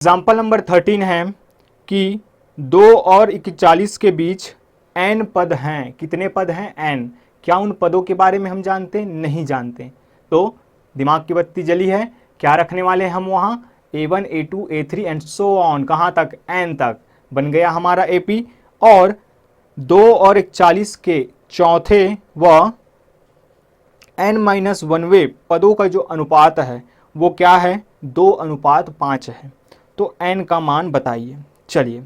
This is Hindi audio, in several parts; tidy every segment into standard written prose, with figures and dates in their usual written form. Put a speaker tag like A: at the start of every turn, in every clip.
A: एग्जाम्पल नंबर 13 है कि 2 और 41 के बीच n पद हैं। कितने पद हैं? n। क्या उन पदों के बारे में हम जानते? नहीं जानते। तो दिमाग की बत्ती जली है। क्या रखने वाले हैं हम वहाँ? a1 a2 a3 and so on. कहाँ तक? n तक। बन गया हमारा AP। और 2 और 41 के चौथे व n-1वें पदों का जो अनुपात है वो क्या है? 2:5 है। तो n का मान बताइए। चलिए,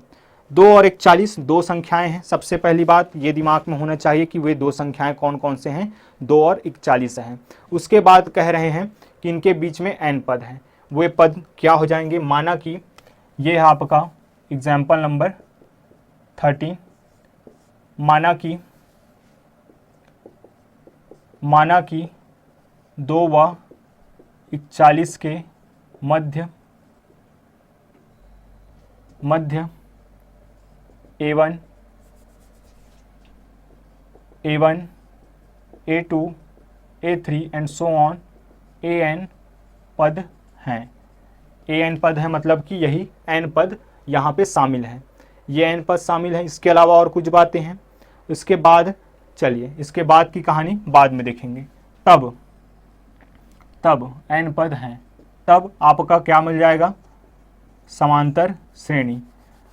A: 2 और 41 दो संख्याएं हैं। सबसे पहली बात ये दिमाग में होना चाहिए कि वे दो संख्याएं कौन कौन से हैं? 2 और 41 हैं। उसके बाद कह रहे हैं कि इनके बीच में n पद हैं। वे पद क्या हो जाएंगे? माना कि ये है आपका एग्जाम्पल नंबर 13। माना कि 2 व 41 के मध्य A1 A2 A3 and so on AN पद हैं। AN पद है मतलब कि यही n पद यहाँ पे शामिल है। ये n पद शामिल है। इसके अलावा और कुछ बातें हैं। इसके बाद चलिए, इसके बाद की कहानी बाद में देखेंगे। तब n पद हैं, तब आपका क्या मिल जाएगा? समांतर श्रेणी।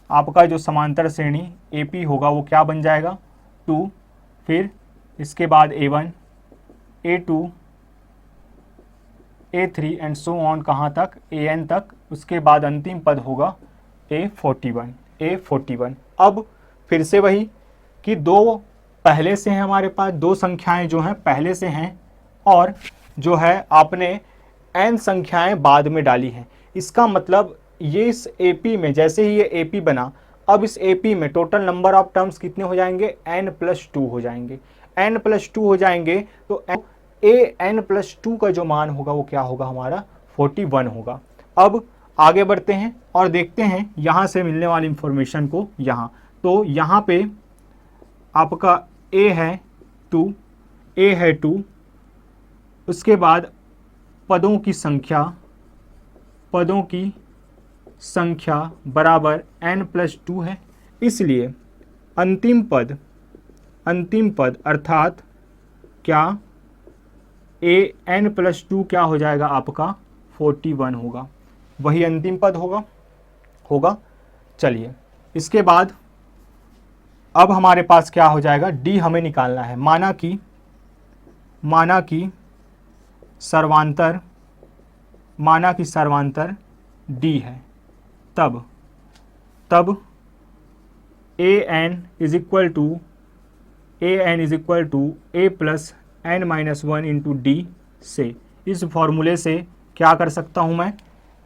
A: आपका जो समांतर श्रेणी AP होगा वो क्या बन जाएगा? 2। फिर इसके बाद A1 A2 A3 and so on कहाँ तक? AN तक। उसके बाद अंतिम पद होगा A41। अब फिर से वही कि दो पहले से हैं हमारे पास, दो संख्याएं जो हैं पहले से हैं और जो है आपने n संख्याएं बाद में डाली हैं। इसका मतलब ये इस AP में, जैसे ही ये AP बना, अब इस AP में टोटल नंबर ऑफ टर्म्स कितने हो जाएंगे? n+2 हो जाएंगे। n+2 हो जाएंगे तो n+2 का जो मान होगा वो क्या होगा? हमारा 41 होगा। अब आगे बढ़ते हैं और देखते हैं यहाँ से मिलने वाली इंफॉर्मेशन को। यहाँ तो यहाँ पे आपका A है 2। उसके बाद पदों की संख्या बराबर n+2 है। इसलिए अंतिम पद अर्थात क्या n+2 क्या हो जाएगा? आपका 41 होगा। वही अंतिम पद होगा। चलिए, इसके बाद अब हमारे पास क्या हो जाएगा? D हमें निकालना है। माना कि सर्वांतर D है। तब AN is equal to A plus n-1 into D से। इस फॉर्मूले से क्या कर सकता हूँ मैं?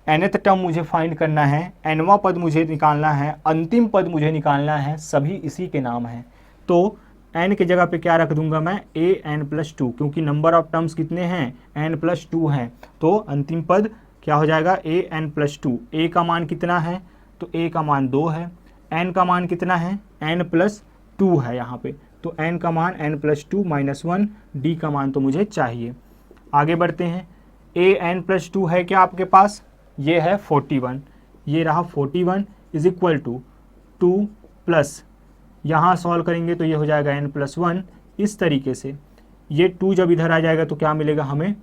A: nth टर्म मुझे फाइंड करना है, nवां पद मुझे निकालना है, अंतिम पद मुझे निकालना है, सभी इसी के नाम हैं। तो n की जगह पे क्या रख दूंगा मैं? AN+2, क्योंकि नंबर ऑफ टर्म्स कितने हैं? n+2 हैं। तो अंतिम पद क्या हो जाएगा? AN+2। A का मान कितना है? तो A का मान 2 है। n का मान कितना है? n+2 है यहाँ पे। तो n का मान n+2 -1। D का मान तो मुझे चाहिए। आगे बढ़ते हैं। AN+2 है क्या आपके पास? ये है 41। ये रहा 41 इज इक्वल टू 2 प्लस, यहाँ सॉल्व करेंगे तो ये हो जाएगा n+1। इस तरीके से ये 2 जब इधर आ जाएगा तो क्या मिलेगा हमें?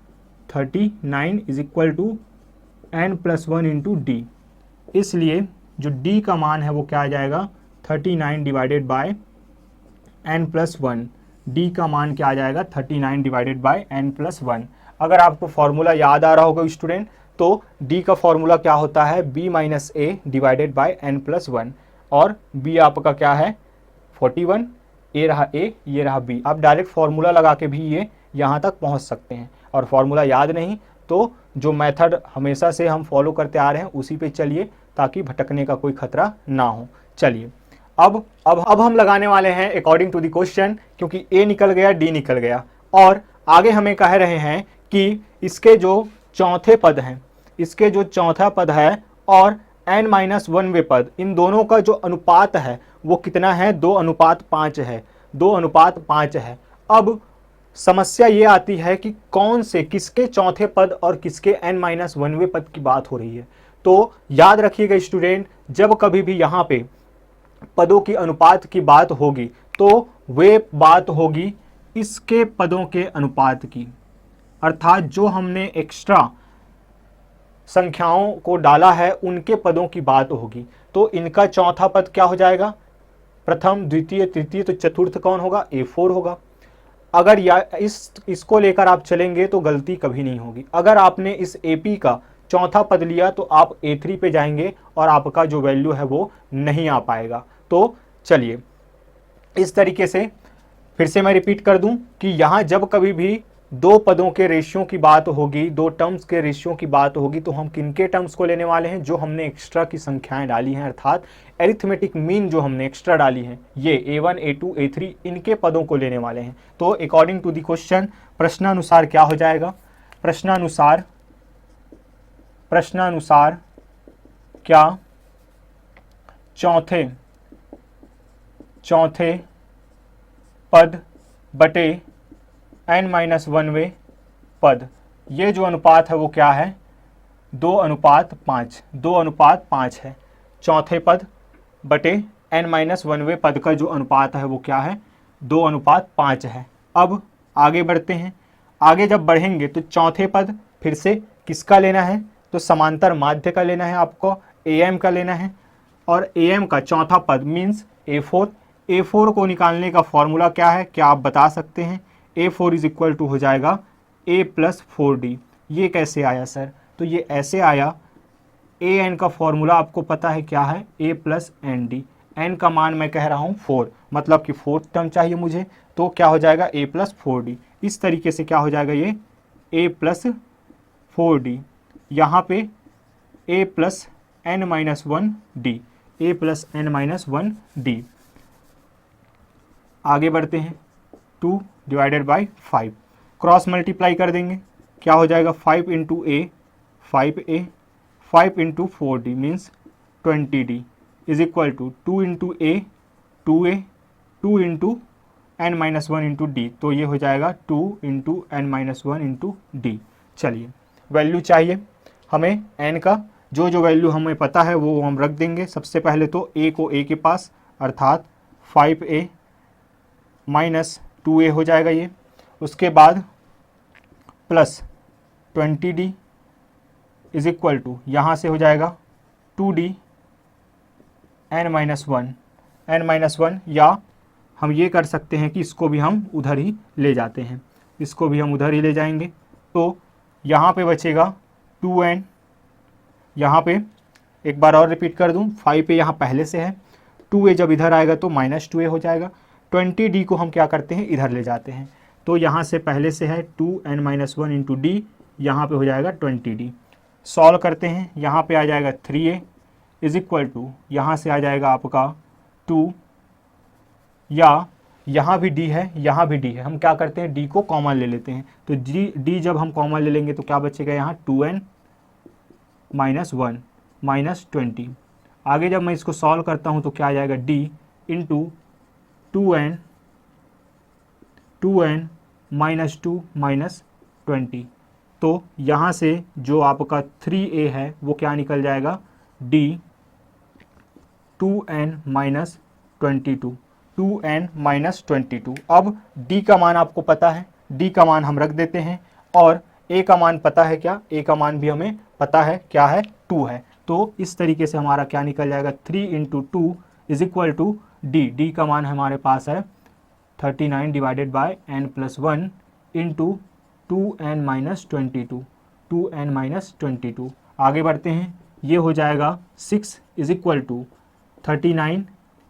A: 39 is equal to n+1 into D। इसलिए जो D का मान है वो क्या आ जाएगा? 39 डिवाइडेड बाय n+1। D का मान क्या आ जाएगा? 39 डिवाइडेड बाय n+1। अगर आपको फॉर्मूला याद आ रहा होगा स्टूडेंट, तो D का फॉर्मूला क्या होता है? B minus A divided by n+1। और B आपका क्या है? 41। A रहा A, ये रहा B। आप डायरेक्ट फॉर्मूला लगा के भी ये यहाँ तक पहुँच सकते हैं। और फॉर्मूला याद नहीं तो जो मेथड हमेशा से हम फॉलो करते आ रहे हैं उसी पे चलिए, ताकि भटकने का कोई खतरा ना हो। चलिए, अब हम लगाने वाले हैं अकॉर्डिंग टू द क्वेश्चन, क्योंकि A निकल गया, D निकल गया। और आगे हमें कह रहे हैं कि इसके जो चौथे पद हैं, इसके जो चौथा पद है और n-1वें पद, इन दोनों का जो अनुपात है वो कितना है? 2:5 है। 2:5 है। अब समस्या ये आती है कि कौन से, किसके चौथे पद और किसके n-1वें पद की बात हो रही है। तो याद रखिएगा स्टूडेंट, जब कभी भी यहाँ पे पदों की अनुपात की बात होगी तो वे बात होगी इसके पदों के अनुपात की, अर्थात जो हमने एक्स्ट्रा संख्याओं को डाला है उनके पदों की बात होगी। तो इनका चौथा पद क्या हो जाएगा, प्रथम द्वितीय तृतीय, तो चतुर्थ कौन होगा, A4 होगा। अगर इसको लेकर आप चलेंगे तो गलती कभी नहीं होगी। अगर आपने इस AP का चौथा पद लिया तो आप A3 पे जाएंगे और आपका जो वैल्यू है वो नहीं आ पाएगा। तो चलिए इस तरीके से फिर से मैं रिपीट कर दूं कि यहाँ जब कभी भी दो पदों के रेशियो की बात होगी, दो टर्म्स के रेशियो की बात होगी, तो हम किनके टर्म्स को लेने वाले हैं, जो हमने एक्स्ट्रा की संख्याएं डाली हैं, अर्थात एरिथमेटिक मीन जो हमने एक्स्ट्रा डाली हैं, ये A1 A2 A3 इनके पदों को लेने वाले हैं। तो अकॉर्डिंग टू द क्वेश्चन प्रश्नानुसार क्या हो जाएगा, प्रश्नानुसार क्या चौथे पद बटे n-1वें पद, ये जो अनुपात है वो क्या है, 2:5 है। चौथे पद बटे n-1वें पद का जो अनुपात है वो क्या है, 2:5 है। अब आगे बढ़ते हैं। आगे जब बढ़ेंगे तो चौथे पद फिर से किसका लेना है, तो समांतर माध्य का लेना है, आपको AM का लेना है। और AM का चौथा पद मीन्स A4। A4 को निकालने का फॉर्मूला क्या है, क्या आप बता सकते हैं, A4 इज इक्वल टू हो जाएगा A+4D। ये कैसे आया सर, तो ये ऐसे आया, AN का फॉर्मूला आपको पता है क्या है, A+ND। N का मान मैं कह रहा हूँ 4, मतलब कि फोर्थ टर्म चाहिए मुझे, तो क्या हो जाएगा A+4D। इस तरीके से क्या हो जाएगा ये A+4D, यहाँ पे A+n-1D, A+n-1D। आगे बढ़ते हैं, 2 डिवाइडेड बाई 5, क्रॉस मल्टीप्लाई कर देंगे, क्या हो जाएगा 5 into A 5A, 5 into 4D means 20D is equal to 2 into A 2A, 2 into n-1 into D, तो ये हो जाएगा 2 इंटू n-1 इंटू D। चलिए वैल्यू चाहिए हमें n का, जो वैल्यू हमें पता है वो हम रख देंगे। सबसे पहले तो A को A के पास, अर्थात 5A माइनस 2A हो जाएगा ये, उसके बाद plus 20D is equal to यहाँ से हो जाएगा 2D n-1, या हम ये कर सकते हैं कि इसको भी हम उधर ही ले जाते हैं, इसको भी हम उधर ही ले जाएंगे। तो यहाँ पे बचेगा 2n, यहाँ पे एक बार और रिपीट कर दूँ, 5A यहाँ पहले से है, 2A जब इधर आएगा तो -2A हो जाएगा। 20D को हम क्या करते हैं, इधर ले जाते हैं, तो यहाँ से पहले से है 2n-1 इंटू D, यहाँ पर हो जाएगा 20D। सॉल्व करते हैं, यहाँ पे आ जाएगा 3A इज इक्वल टू, यहाँ से आ जाएगा आपका 2, या यहाँ भी D है, यहाँ भी D है, हम क्या करते हैं D को कॉमन ले लेते हैं, तो D जब हम कॉमन ले लेंगे तो क्या बचेगा यहाँ 2n-1 माइनस 20। आगे जब मैं इसको सॉल्व करता हूँ तो क्या आ जाएगा D into 2n minus 2 minus 20। तो यहाँ से जो आपका 3A है वो क्या निकल जाएगा, D 2n minus 22, 2n minus 22। अब D का मान आपको पता है, D का मान हम रख देते हैं, और A का मान पता है क्या, A का मान भी हमें पता है क्या है, 2 है। तो इस तरीके से हमारा क्या निकल जाएगा, 3 इंटू 2 इज इक्वल टू D का मान हमारे पास है 39 divided by n+1 into 2n minus 22। आगे बढ़ते हैं, ये हो जाएगा 6 is equal to 39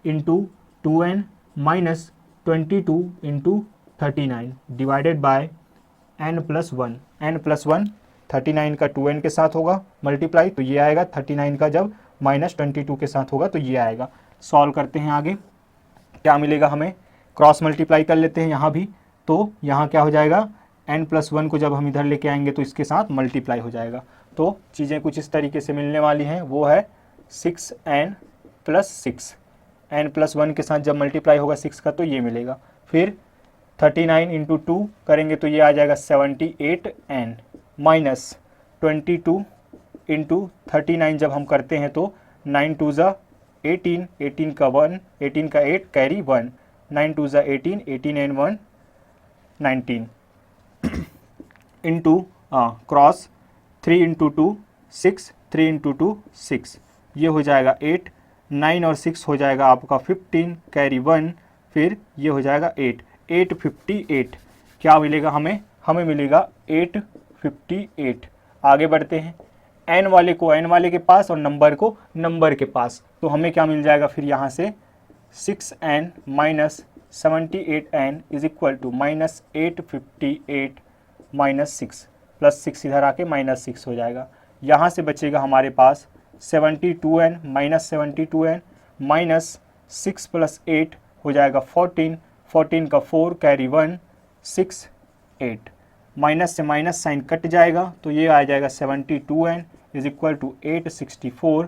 A: into 2n minus 22 into 39 divided by n+1। n+1 39 का 2n के साथ होगा मल्टीप्लाई, तो ये आएगा, 39 का जब -22 के साथ होगा तो ये आएगा। सॉल्व करते हैं, आगे क्या मिलेगा हमें, क्रॉस मल्टीप्लाई कर लेते हैं यहाँ भी, तो यहाँ क्या हो जाएगा, n+1 को जब हम इधर लेके आएंगे तो इसके साथ मल्टीप्लाई हो जाएगा। तो चीज़ें कुछ इस तरीके से मिलने वाली हैं, वो है 6n + 6, n+1 के साथ जब मल्टीप्लाई होगा 6 का तो ये मिलेगा। फिर 39 इंटू 2 करेंगे तो ये आ जाएगा 78n माइनस 22 इंटू 39 जब हम करते हैं तो 9 टू ज़ा 18, 18 का 1, 18 का 8 कैरी 1, 9 टू ज़ा 18, 18 एंड 1 19 इंटू क्रॉस 3 इंटू 2 6, 3 इंटू 2 6, ये हो जाएगा 8, 9 और 6 हो जाएगा आपका 15 कैरी 1, फिर ये हो जाएगा 8, 858 क्या मिलेगा हमें? हमें मिलेगा 858। आगे बढ़ते हैं, एन वाले को एन वाले के पास और नंबर को नंबर के पास, तो हमें क्या मिल जाएगा फिर यहाँ से 6n माइनस 78n is equal to minus 858 minus 6 plus 6 इधर आके माइनस 6 हो जाएगा। यहाँ से बचेगा हमारे पास 72n minus 72n minus 6 plus 8 हो जाएगा 14, 14 का 4 कैरी 1 6 8, माइनस से माइनस साइन कट जाएगा तो ये आ जाएगा 72n is equal to 864।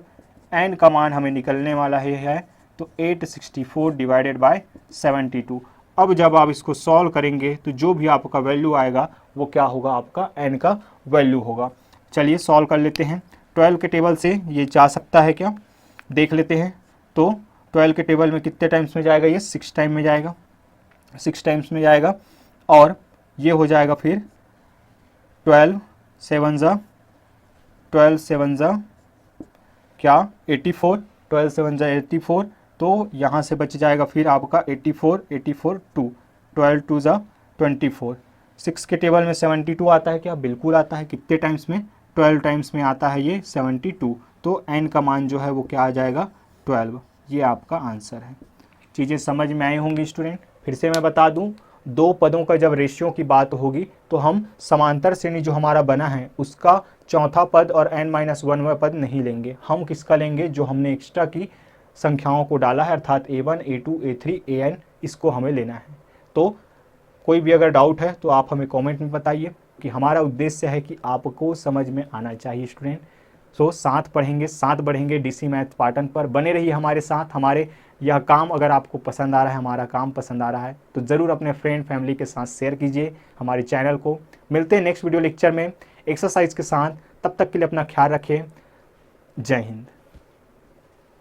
A: N का मान हमें निकलने वाला है तो 864 डिवाइडेड बाय 72। अब जब आप इसको सॉल्व करेंगे तो जो भी आपका वैल्यू आएगा वो क्या होगा? आपका एन का वैल्यू होगा। चलिए सॉल्व कर लेते हैं। 12 के टेबल से ये जा सकता है क्या, देख लेते हैं। तो 12 के टेबल में कितने टाइम्स में जाएगा? ये 6 टाइम में जाएगा, 6 टाइम्स में जाएगा। और ये हो जाएगा फिर 12 7 ज़ा क्या 84, 12 7 ज़ा 84, तो यहाँ से बच जाएगा फिर आपका 84, 84 2, 12 2 ज़ा 24। 6 के टेबल में 72 आता है क्या? बिल्कुल आता है। कितने टाइम्स में? 12 टाइम्स में आता है ये 72। तो n का मान जो है वो क्या आ जाएगा? 12। ये आपका आंसर है। चीज़ें समझ में आई होंगी स्टूडेंट। फिर से मैं बता दूं, दो पदों का जब रेशियो की बात होगी तो हम समांतर श्रेणी जो हमारा बना है उसका चौथा पद और n-1वां पद नहीं लेंगे। हम किसका लेंगे? जो हमने एक्स्ट्रा की संख्याओं को डाला है, अर्थात a1, a2, a3, an, इसको हमें लेना है। तो कोई भी अगर डाउट है तो आप हमें कमेंट में बताइए, कि हमारा उद्देश्य है कि आपको समझ में आना चाहिए स्टूडेंट। सो साथ पढ़ेंगे, साथ बढ़ेंगे डीसी मैथ पाटन पर। बने रहिए हमारे साथ। हमारे यह काम अगर आपको पसंद आ रहा है, हमारा काम पसंद आ रहा है, तो ज़रूर अपने फ्रेंड फैमिली के साथ शेयर कीजिए हमारे चैनल को। मिलते हैं नेक्स्ट वीडियो लेक्चर में एक्सरसाइज के साथ। तब तक के लिए अपना ख्याल रखें। जय हिंद।